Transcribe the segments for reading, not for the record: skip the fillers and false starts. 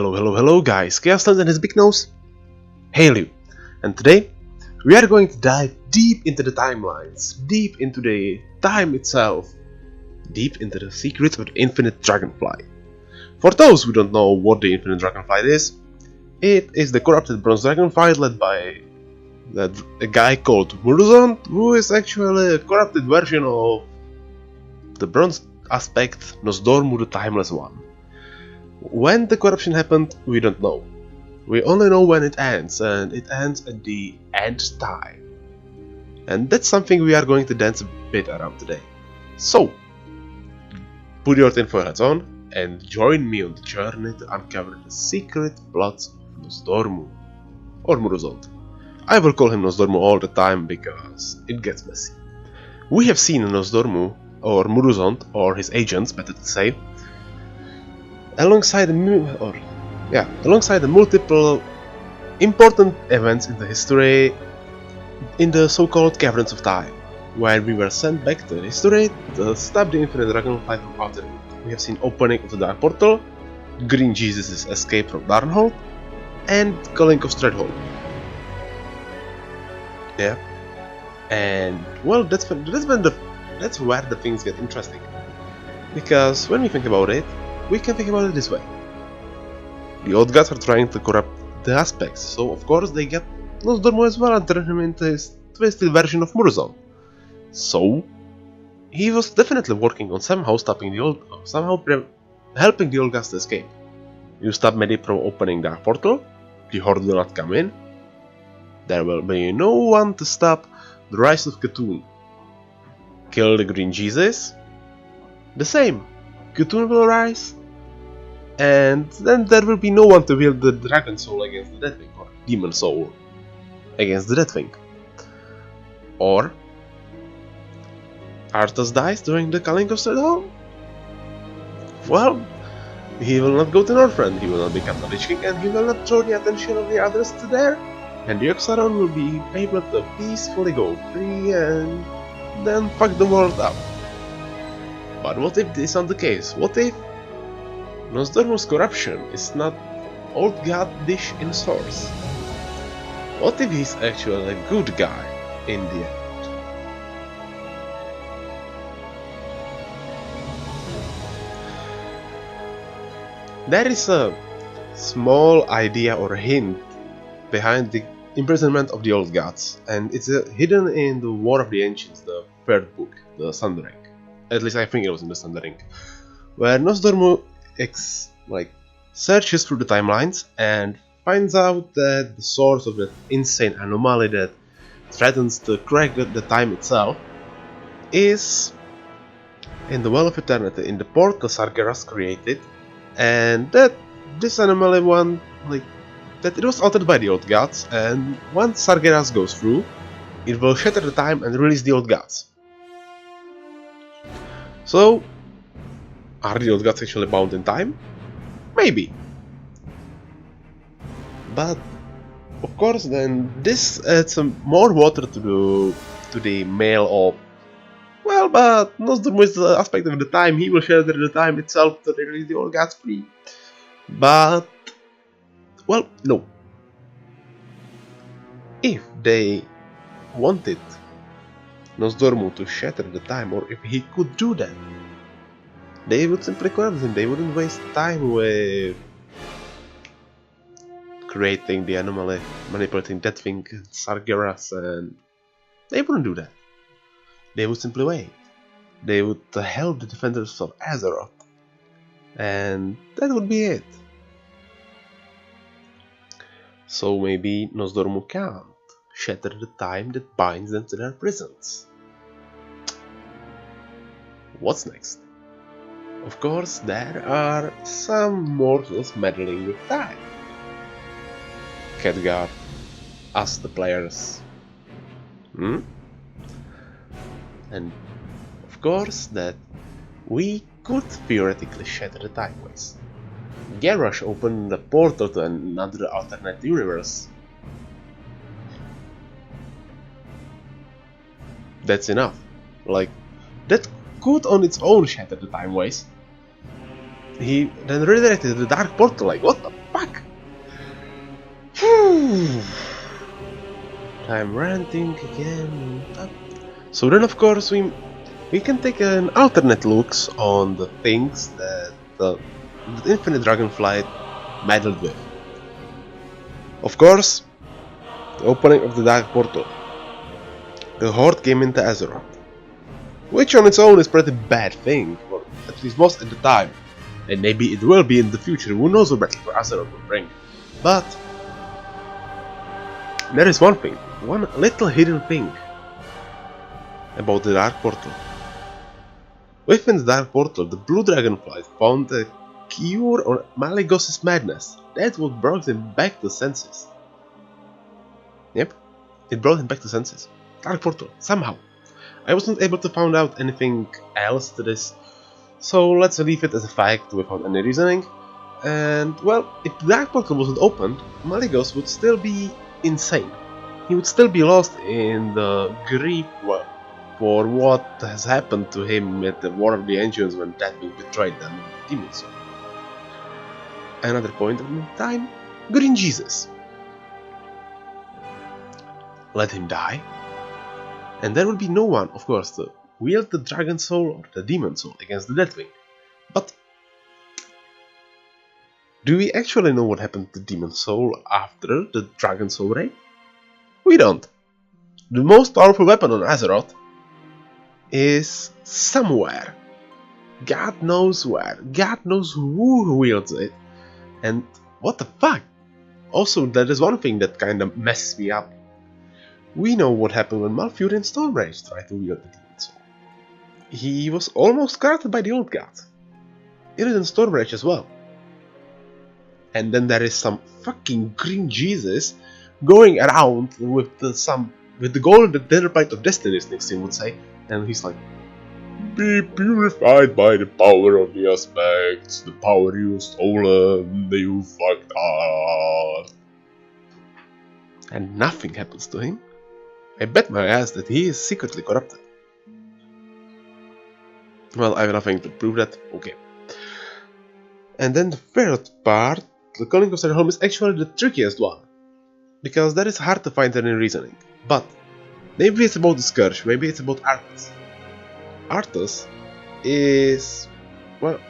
Hello guys, Chaos and his big nose, hail you. And today, we are going to dive deep into the timelines, deep into the time itself, deep into the secrets of the infinite Dragonflight. For those who don't know what the infinite Dragonflight is, it is the corrupted bronze Dragonflight led by a guy called Muruzon, who is actually a corrupted version of the bronze aspect Nosdormu, the timeless one. When the corruption happened, we don't know. We only know when it ends, and it ends at the end time. And that's something we are going to dance a bit around today. So, put your tinfoil hats on and join me on the journey to uncover the secret plots of Nosdormu, or Muruzond. I will call him Nosdormu all the time because it gets messy. We have seen Nosdormu, or Muruzond, or his agents, better to say, alongside the multiple important events in the history in the so-called Caverns of Time, where we were sent back to history to stop the infinite Dragonflight from outer rim. We have seen opening of the Dark Portal, Green Jesus' escape from Darnhold, and Calling of Stradhold. Yeah, and well, that's where the things get interesting, because when we think about it, we can think about it this way. The old gods are trying to corrupt the aspects, so of course they get Nosdormu as well and turn him into his twisted version of Muruzon. So he was definitely working on somehow stopping helping the old gods to escape. You stop Medi from opening Dark Portal, the Horde will not come in. There will be no one to stop the rise of Cthulhu. Kill the Green Jesus, the same. Cthulhu will rise, and then there will be no one to wield the Dragon Soul against the Deathwing, or Demon Soul against the Deathwing. Or Arthas dies during the Calling of Stradhold. Well, he will not go to Northrend, he will not become the Lich King, and he will not draw the attention of the others to there, and the Oxaron will be able to peacefully go free and then fuck the world up. But what if this is not the case? What if Nosdormu's corruption is not old god dish in source? What if he's actually a good guy in the end? There is a small idea or hint behind the imprisonment of the old gods, and it's hidden in the War of the Ancients, the third book, the Sundering. At least I think it was in the Sundering, where Nosdormu searches through the timelines and finds out that the source of that insane anomaly that threatens to crack the time itself is in the Well of Eternity, in the portal Sargeras created, and that this anomaly that it was altered by the old gods, and once Sargeras goes through, it will shatter the time and release the old gods. So, are the old gods actually bound in time? Maybe. But, of course, then this adds some more water to the mail of, well, but Nosdormu is the aspect of the time, he will shatter the time itself to release the old gods free. But, well, no. If they wanted Nosdormu to shatter the time, or if he could do that, they would simply corrupt him. They wouldn't waste time with creating the anomaly, manipulating Deathwing, Sargeras, and they wouldn't do that. They would simply wait. They would help the defenders of Azeroth, and that would be it. So maybe Nosdormu can't shatter the time that binds them to their prisons. What's next? Of course, there are some mortals meddling with time. Khadgar, us the players. And of course that we could theoretically shatter the timeways. Garrosh opened the portal to another alternate universe. That's enough. That could on its own shatter the timeways. He then redirected the Dark Portal, what the fuck? I'm ranting again. So then, of course, we can take an alternate looks on the things that the Infinite Dragonflight meddled with. Of course, the opening of the Dark Portal. The Horde came into Azeroth, which on its own is a pretty bad thing, or at least was at the time, and maybe it will be in the future. Who knows what Battle for Azeroth will bring? But there is one thing, one little hidden thing about the Dark Portal. Within the Dark Portal, the Blue Dragonflight found a cure on Malygos's madness. That's what brought him back to senses. Yep, it brought him back to senses. Dark Portal, somehow. I wasn't able to find out anything else to this, so let's leave it as a fact without any reasoning. And, well, if the Dark Portal wasn't opened, Malygos would still be insane. He would still be lost in the grief for what has happened to him at the War of the Ancients when Deathwing betrayed them in the Demon Soul. Another point in time, Green Jesus. Let him die, and there will be no one, of course, to wield the Dragon Soul or the Demon Soul against the Deathwing. But do we actually know what happened to Demon Soul after the Dragon Soul raid? We don't. The most powerful weapon on Azeroth is somewhere. God knows where. God knows who wields it. And what the fuck? Also, there is one thing that kinda messes me up. We know what happened when Malfurion and Stormrage tried to wield the Demon Soul. He was almost corrupted by the old gods. Even Stormrage as well. And then there is some fucking Green Jesus going around with the golden dinner plate of destiny, Nixon would say, and he's like, "Be purified by the power of the aspects, the power you stolen, you fucked up." And nothing happens to him. I bet my ass that he is secretly corrupted. Well, I have nothing to prove that. Okay. And then the third part, the Calling of Sarholm, is actually the trickiest one, because that is hard to find any reasoning. But maybe it's about the Scourge, maybe it's about Arthas. Arthas is, well,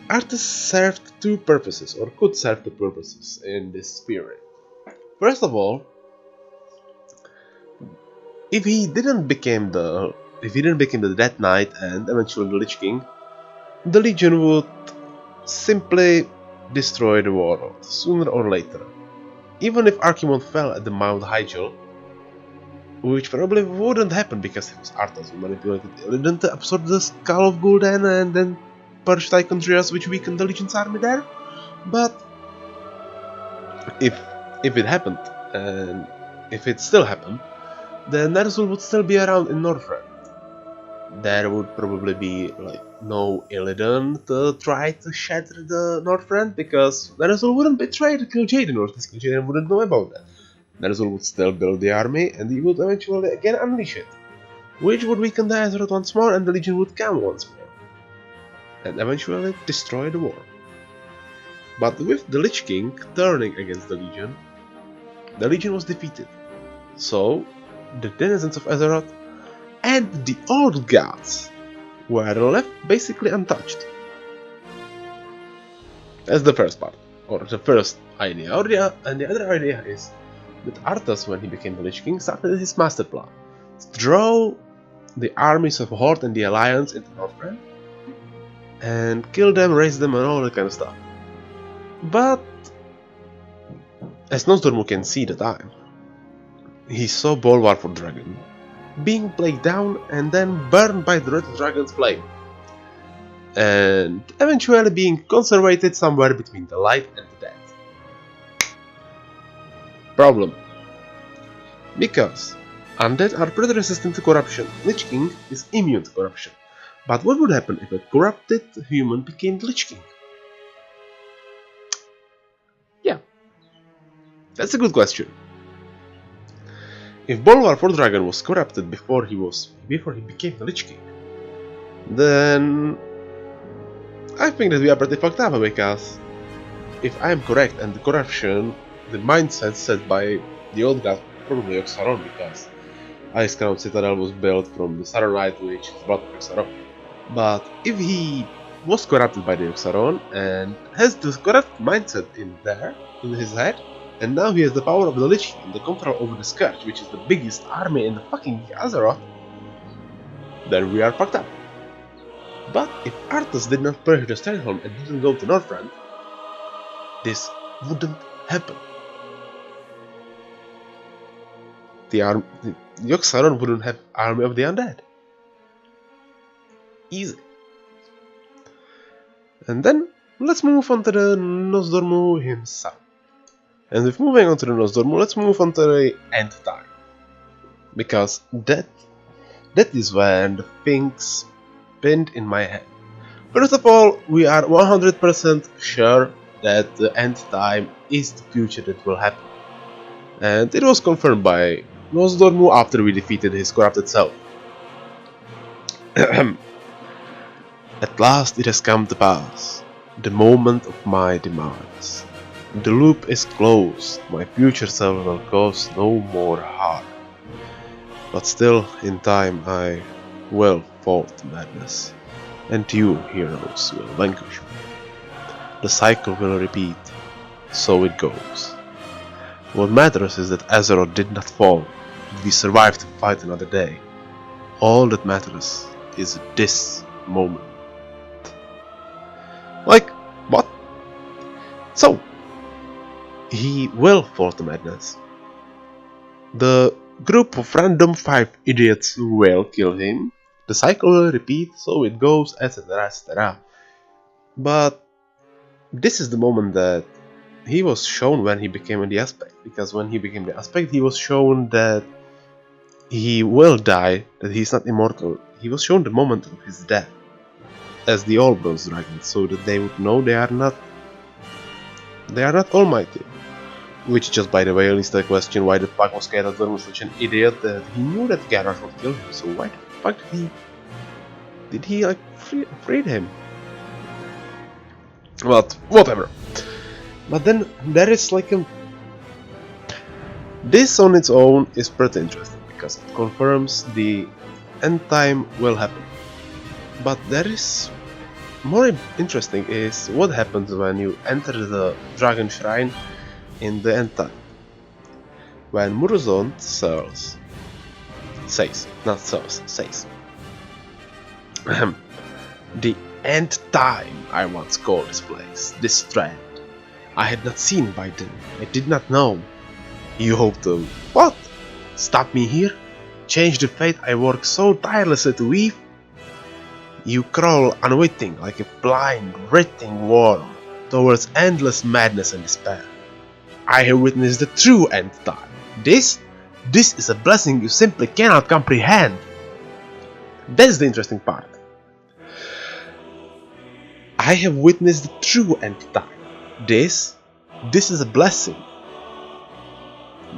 Arthas served two purposes, or could serve two purposes in this theory. First of all, if he didn't become the Death Knight and eventually the Lich King, the Legion would simply destroy the world sooner or later. Even if Archimonde fell at the Mount Hyjal, which probably wouldn't happen because it was Arthas who manipulated Illidan to absorb the Skull of Gul'dan and then purge Tichondrias, which weakened the Legion's army there. But if it happened, and if it still happened, then Ner'zhul would still be around in Northrend. There would probably be like no Illidan to try to shatter the Northrend, because Ner'zhul wouldn't betray the Kil'jaeden, or this Kil'jaeden wouldn't know about that. Ner'zhul would still build the army, and he would eventually again unleash it, which would weaken the Azeroth once more, and the Legion would come once more, and eventually destroy the war. But with the Lich King turning against the Legion was defeated. So the denizens of Azeroth and the old gods were left basically untouched. That's the first part, or the first idea. And the other idea is that Arthas, when he became the Lich King, started his master plan to draw the armies of Horde and the Alliance into Northrend and kill them, raise them, and all that kind of stuff. But as Nosdormu can see the time, he saw Bolvar for Dragon being played down and then burned by the Red Dragon's flame, and eventually being conservated somewhere between the light and the dead. Problem: because undead are pretty resistant to corruption, Lich King is immune to corruption. But what would happen if a corrupted human became the Lich King? Yeah, that's a good question. If Bolvar for Dragon was corrupted before he became the Lich King, then I think that we are pretty fucked up, because if I am correct, and the corruption, the mindset set by the old god, probably Oxaron, because Ice Crown Citadel was built from the Saturnite, which is blood of Oxaron. But if he was corrupted by the Oxaron and has the correct mindset in his head, and now he has the power of the Lich King, the control over the Scourge, which is the biggest army in the fucking Azeroth, then we are fucked up. But if Arthas did not purge the Stronghold and didn't go to Northrend, this wouldn't happen. The Oxaron wouldn't have Army of the Undead. Easy. And then let's move on to the Nosdormu himself. And if moving on to the Nosdormu, let's move on to the end time. Because that is when the things pinned in my head. First of all, we are 100% sure that the end time is the future that will happen. And it was confirmed by Nosdormu after we defeated his corrupted self. At last it has come to pass, the moment of my demise. The loop is closed, my future self will cause no more harm. But still, in time, I will fall to madness, and you, heroes, will vanquish me. The cycle will repeat, so it goes. What matters is that Azeroth did not fall, we survived to fight another day. All that matters is this moment. Like, what? So, he will fall to madness. The group of random 5 idiots will kill him. The cycle will repeat, so it goes, etc, etc. But this is the moment that he was shown when he became the Aspect. Because when he became the Aspect, he was shown that he will die, that he is not immortal. He was shown the moment of his death as the All Bronze Dragon, so that they would know they are not almighty. Which, just by the way, leads to the question, why the fuck was Geralt such an idiot that he knew that Geralt would kill him, so why the fuck did he like freed him? But whatever. But then there is like this on its own is pretty interesting, because it confirms the end time will happen. But there is more interesting is what happens when you enter the Dragon Shrine in the end time. When Murozond says the end time, I once called this place, this strand. I had not seen by then, I did not know. You hope to, what? Stop me here? Change the fate I work so tirelessly to weave? You crawl unwitting like a blind, writhing worm towards endless madness and despair. I have witnessed the true end time. This is a blessing you simply cannot comprehend. That's the interesting part. I have witnessed the true end time. This is a blessing.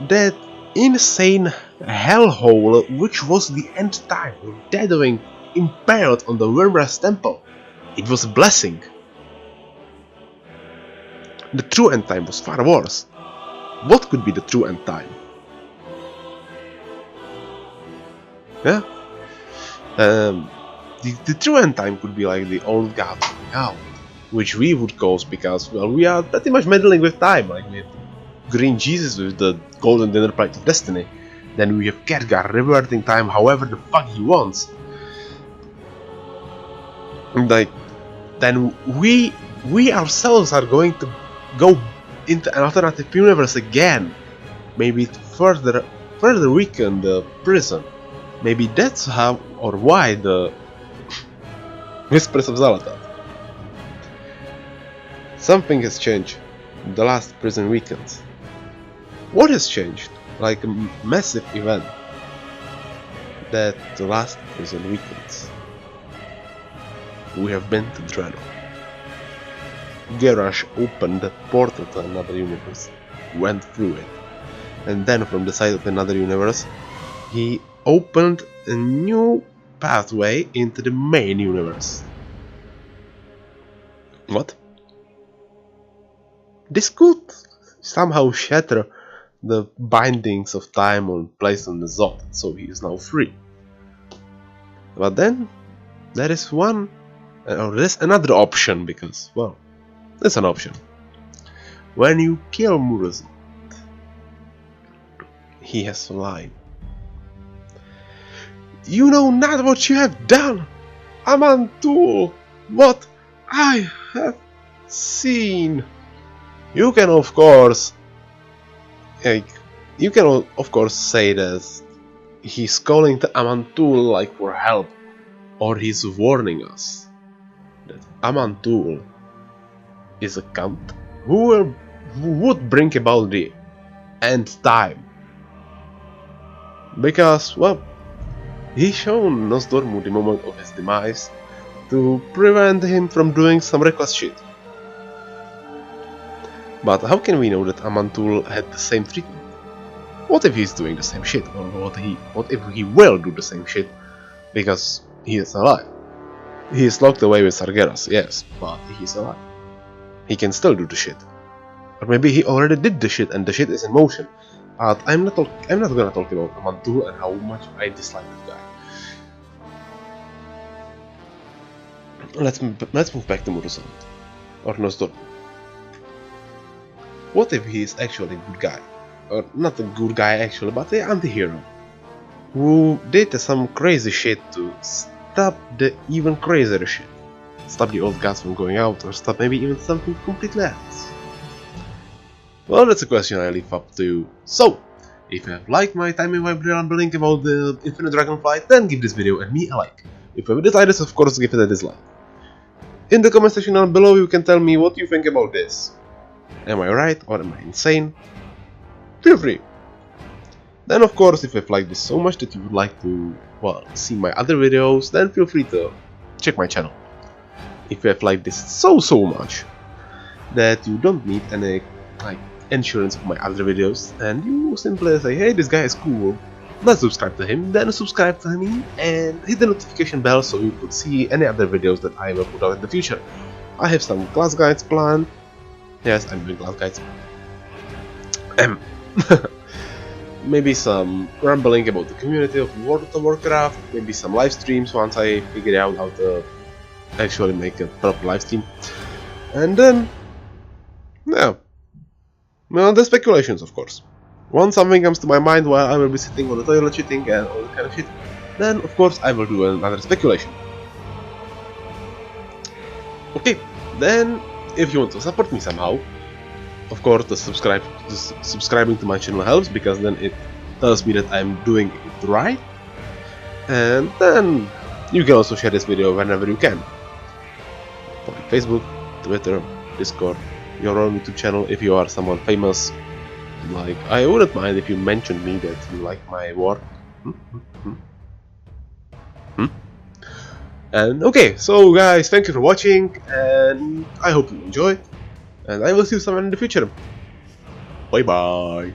That insane hellhole which was the end time, shadowing impaled on the Wyrmrest temple. It was a blessing. The true end time was far worse. What could be the true end time? Yeah? The true end time could be like the old god coming out, which we would cause because, well, we are pretty much meddling with time, like with Green Jesus with the Golden Dinner Plate of Destiny. Then we have Khadgar reverting time however the fuck he wants. Like, then we ourselves are going to go into an alternative universe again. Maybe further weaken the prison. Maybe that's how or why the Whispers of Xal'atath. Something has changed. The last prison weekend. What has changed? Like a massive event. That the last prison weekends. We have been to Draenor. Garrosh opened the portal to another universe, went through it, and then from the side of another universe, he opened a new pathway into the main universe. What? This could somehow shatter the bindings of time placed on the Zod, so he is now free. But then there is there's another option, because, well, there's an option. When you kill Murozond, he has a line. You know not what you have done, Amantul, what I have seen. You can of course say that he's calling to Amantul like for help, or he's warning us that Amantul is a cunt who would bring about the end time. Because, well, he shown Nosdormu the moment of his demise to prevent him from doing some reckless shit. But how can we know that Amantul had the same treatment? What if he's doing the same shit, or what if he will do the same shit because he is alive? He is locked away with Sargeras, yes, but he's alive. He can still do the shit. Or maybe he already did the shit and the shit is in motion. But I'm not gonna talk about Amantul and how much I dislike that guy. Let's move back to Murozond, or Nosdormu. What if he is actually a good guy? Or not a good guy actually, but an anti-hero, who did some crazy shit to stop the even crazier shit. Stop the old gods from going out, or stop maybe even something completely else. Well, that's a question I leave up to you. So, if you have liked my timing web rambling about the Infinite Dragonflight, then give this video and me a like. If you have decided, of course, give it a dislike. In the comment section down below, you can tell me what you think about this. Am I right, or am I insane? Feel free. Then of course, if you've liked this so much that you would like to, well, see my other videos, then feel free to check my channel. If you have liked this so much that you don't need any insurance for my other videos, and you simply say, hey, this guy is cool, let's subscribe to him, then subscribe to me and hit the notification bell so you could see any other videos that I will put out in the future. I have some class guides planned. Yes, I'm doing class guides. Maybe some rambling about the community of World of Warcraft, maybe some live streams once I figure out how to actually make a proper live stream. And then, yeah, well, the speculations, of course. Once something comes to my mind while I will be sitting on the toilet shitting and all that kind of shit, then of course I will do another speculation. Okay, then if you want to support me somehow, of course subscribing to my channel helps, because then it tells me that I'm doing it right. And then you can also share this video whenever you can. On Facebook, Twitter, Discord, your own YouTube channel if you are someone famous. Like, I wouldn't mind if you mentioned me that you like my work. And okay, so guys, thank you for watching, and I hope you enjoyed, and I will see you sometime in the future. Bye bye.